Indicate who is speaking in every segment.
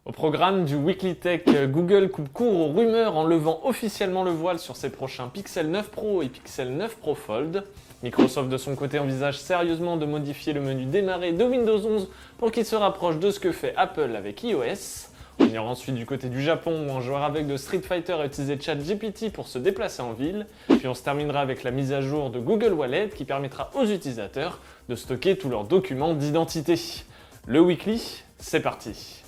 Speaker 1: Au programme du Weekly Tech, Google coupe court aux rumeurs en levant officiellement le voile sur ses prochains Pixel 9 Pro et Pixel 9 Pro Fold. Microsoft de son côté envisage sérieusement de modifier le menu démarrer de Windows 11 pour qu'il se rapproche de ce que fait Apple avec iOS. On ira ensuite du côté du Japon où un joueur aveugle de Street Fighter a utilisé ChatGPT pour se déplacer en ville. Puis on se terminera avec la mise à jour de Google Wallet qui permettra aux utilisateurs de stocker tous leurs documents d'identité. Le Weekly, c'est parti.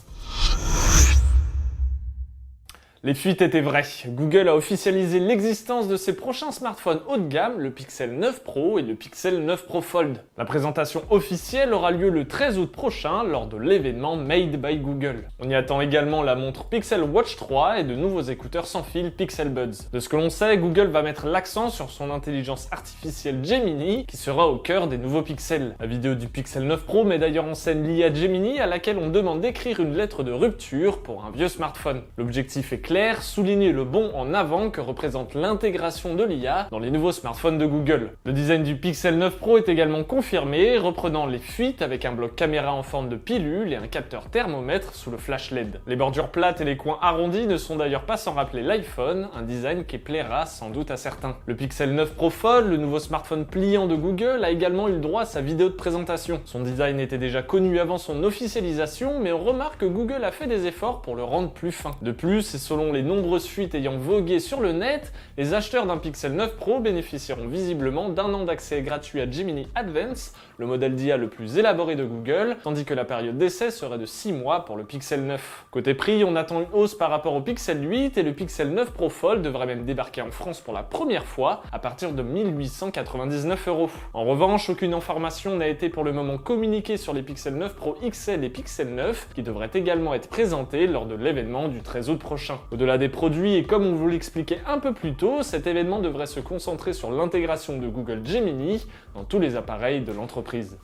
Speaker 1: Les fuites étaient vraies. Google a officialisé l'existence de ses prochains smartphones haut de gamme, le Pixel 9 Pro et le Pixel 9 Pro Fold. La présentation officielle aura lieu le 13 août prochain lors de l'événement Made by Google. On y attend également la montre Pixel Watch 3 et de nouveaux écouteurs sans fil Pixel Buds. De ce que l'on sait, Google va mettre l'accent sur son intelligence artificielle Gemini qui sera au cœur des nouveaux Pixels. La vidéo du Pixel 9 Pro met d'ailleurs en scène l'IA Gemini à laquelle on demande d'écrire une lettre de rupture pour un vieux smartphone. L'objectif est clair, souligner le bond en avant que représente l'intégration de l'IA dans les nouveaux smartphones de Google. Le design du Pixel 9 Pro est également confirmé, reprenant les fuites avec un bloc caméra en forme de pilule et un capteur thermomètre sous le flash LED. Les bordures plates et les coins arrondis ne sont d'ailleurs pas sans rappeler l'iPhone, un design qui plaira sans doute à certains. Le Pixel 9 Pro Fold, le nouveau smartphone pliant de Google, a également eu le droit à sa vidéo de présentation. Son design était déjà connu avant son officialisation, mais on remarque que Google a fait des efforts pour le rendre plus fin. De plus, et selon les nombreuses fuites ayant vogué sur le net, les acheteurs d'un Pixel 9 Pro bénéficieront visiblement d'un an d'accès gratuit à Gemini Advance, le modèle d'IA le plus élaboré de Google, tandis que la période d'essai serait de 6 mois pour le Pixel 9. Côté prix, on attend une hausse par rapport au Pixel 8 et le Pixel 9 Pro Fold devrait même débarquer en France pour la première fois à partir de 1899 €. En revanche, aucune information n'a été pour le moment communiquée sur les Pixel 9 Pro XL et Pixel 9 qui devraient également être présentés lors de l'événement du 13 août prochain. Au-delà des produits et comme on vous l'expliquait un peu plus tôt, cet événement devrait se concentrer sur l'intégration de Google Gemini dans tous les appareils de l'entreprise.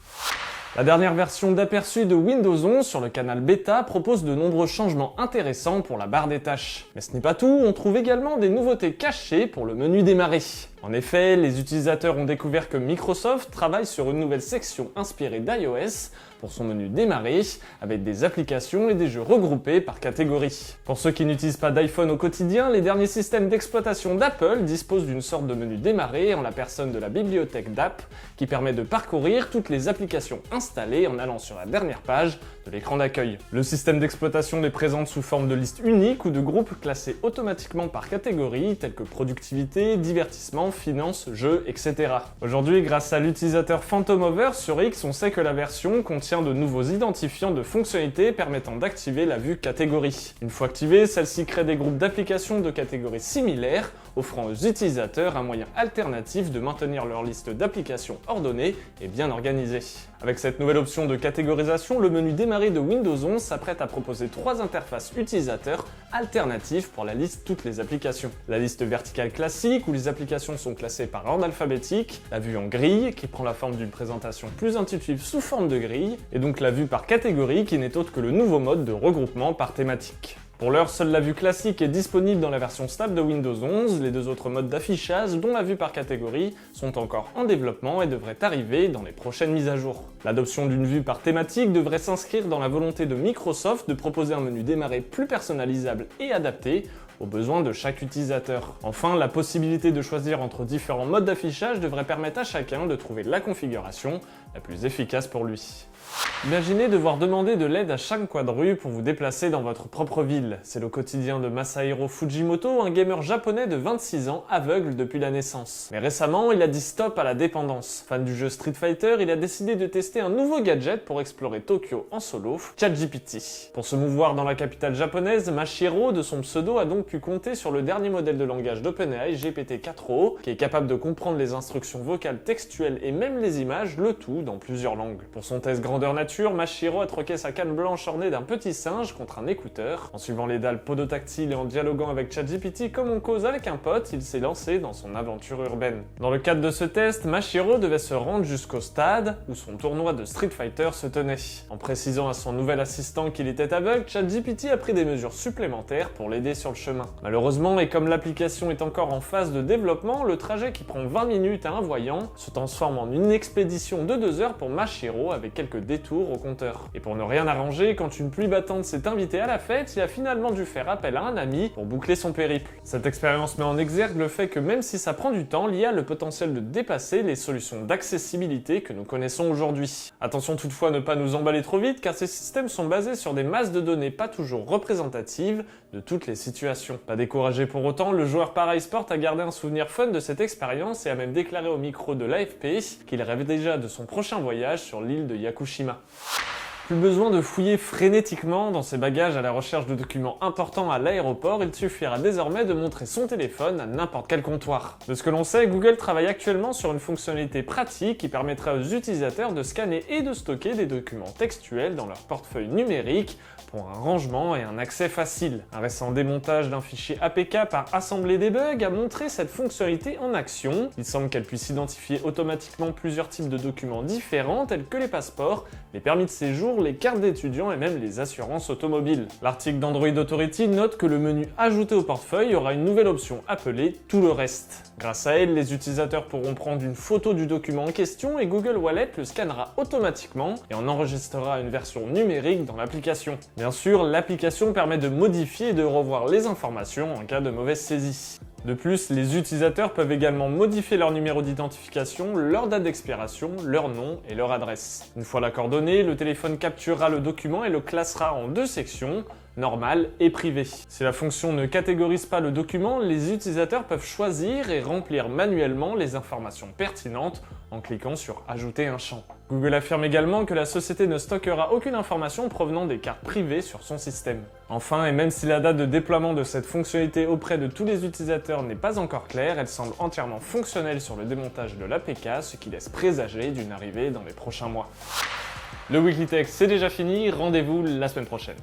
Speaker 1: La dernière version d'aperçu de Windows 11 sur le canal bêta propose de nombreux changements intéressants pour la barre des tâches. Mais ce n'est pas tout, on trouve également des nouveautés cachées pour le menu démarrer. En effet, les utilisateurs ont découvert que Microsoft travaille sur une nouvelle section inspirée d'iOS pour son menu démarrer, avec des applications et des jeux regroupés par catégorie. Pour ceux qui n'utilisent pas d'iPhone au quotidien, les derniers systèmes d'exploitation d'Apple disposent d'une sorte de menu démarrer en la personne de la bibliothèque d'app qui permet de parcourir toutes les applications installées en allant sur la dernière page de l'écran d'accueil. Le système d'exploitation les présente sous forme de liste unique ou de groupes classés automatiquement par catégorie tels que productivité, divertissement, finance, jeux, etc. Aujourd'hui, grâce à l'utilisateur Phantom Over sur X, on sait que la version contient de nouveaux identifiants de fonctionnalités permettant d'activer la vue catégorie. Une fois activée, celle-ci crée des groupes d'applications de catégories similaires, offrant aux utilisateurs un moyen alternatif de maintenir leur liste d'applications ordonnée et bien organisée. Avec cette nouvelle option de catégorisation, le menu démarrer de Windows 11 s'apprête à proposer 3 interfaces utilisateurs alternatives pour la liste toutes les applications. La liste verticale classique où les applications sont classées par ordre alphabétique, la vue en grille qui prend la forme d'une présentation plus intuitive sous forme de grille, et donc la vue par catégorie qui n'est autre que le nouveau mode de regroupement par thématique. Pour l'heure, seule la vue classique est disponible dans la version stable de Windows 11, les deux autres modes d'affichage, dont la vue par catégorie, sont encore en développement et devraient arriver dans les prochaines mises à jour. L'adoption d'une vue par thématique devrait s'inscrire dans la volonté de Microsoft de proposer un menu démarrer plus personnalisable et adapté aux besoins de chaque utilisateur. Enfin, la possibilité de choisir entre différents modes d'affichage devrait permettre à chacun de trouver la configuration la plus efficace pour lui. Imaginez devoir demander de l'aide à chaque coin de rue pour vous déplacer dans votre propre ville. C'est le quotidien de Masahiro Fujimoto, un gamer japonais de 26 ans, aveugle depuis la naissance. Mais récemment, il a dit stop à la dépendance. Fan du jeu Street Fighter, il a décidé de tester un nouveau gadget pour explorer Tokyo en solo, ChatGPT. Pour se mouvoir dans la capitale japonaise, Mashiro, de son pseudo, a donc pu compter sur le dernier modèle de langage d'OpenAI, GPT-4o, qui est capable de comprendre les instructions vocales textuelles et même les images, le tout dans plusieurs langues. Pour son test grandeur nature, Mashiro a troqué sa canne blanche ornée d'un petit singe contre un écouteur. En suivant les dalles podotactiles et en dialoguant avec ChatGPT comme on cause avec un pote, il s'est lancé dans son aventure urbaine. Dans le cadre de ce test, Mashiro devait se rendre jusqu'au stade où son tournoi de Street Fighter se tenait. En précisant à son nouvel assistant qu'il était aveugle, ChatGPT a pris des mesures supplémentaires pour l'aider sur le chemin. Malheureusement, et comme l'application est encore en phase de développement, le trajet qui prend 20 minutes à un voyant se transforme en une expédition de 2 heures pour Mashiro avec quelques détour au compteur. Et pour ne rien arranger, quand une pluie battante s'est invitée à la fête, il a finalement dû faire appel à un ami pour boucler son périple. Cette expérience met en exergue le fait que même si ça prend du temps, l'IA a le potentiel de dépasser les solutions d'accessibilité que nous connaissons aujourd'hui. Attention toutefois à ne pas nous emballer trop vite, car ces systèmes sont basés sur des masses de données pas toujours représentatives de toutes les situations. Pas découragé pour autant, le joueur ParaeSport a gardé un souvenir fun de cette expérience et a même déclaré au micro de l'AFP qu'il rêvait déjà de son prochain voyage sur l'île de Yakushima. Plus besoin de fouiller frénétiquement dans ses bagages à la recherche de documents importants à l'aéroport, il suffira désormais de montrer son téléphone à n'importe quel comptoir. De ce que l'on sait, Google travaille actuellement sur une fonctionnalité pratique qui permettra aux utilisateurs de scanner et de stocker des documents textuels dans leur portefeuille numérique pour un rangement et un accès facile. Un récent démontage d'un fichier APK par Assemblée Debug a montré cette fonctionnalité en action. Il semble qu'elle puisse identifier automatiquement plusieurs types de documents différents tels que les passeports, les permis de séjour, les cartes d'étudiants et même les assurances automobiles. L'article d'Android Authority note que le menu Ajouter au portefeuille aura une nouvelle option appelée Tout le reste. Grâce à elle, les utilisateurs pourront prendre une photo du document en question et Google Wallet le scannera automatiquement et en enregistrera une version numérique dans l'application. Bien sûr, l'application permet de modifier et de revoir les informations en cas de mauvaise saisie. De plus, les utilisateurs peuvent également modifier leur numéro d'identification, leur date d'expiration, leur nom et leur adresse. Une fois l'accord donné, le téléphone capturera le document et le classera en deux sections, normal et privé. Si la fonction ne catégorise pas le document, les utilisateurs peuvent choisir et remplir manuellement les informations pertinentes en cliquant sur Ajouter un champ. Google affirme également que la société ne stockera aucune information provenant des cartes privées sur son système. Enfin, et même si la date de déploiement de cette fonctionnalité auprès de tous les utilisateurs n'est pas encore claire, elle semble entièrement fonctionnelle sur le démontage de l'APK, ce qui laisse présager d'une arrivée dans les prochains mois. Le Weekly Tech, c'est déjà fini, rendez-vous la semaine prochaine.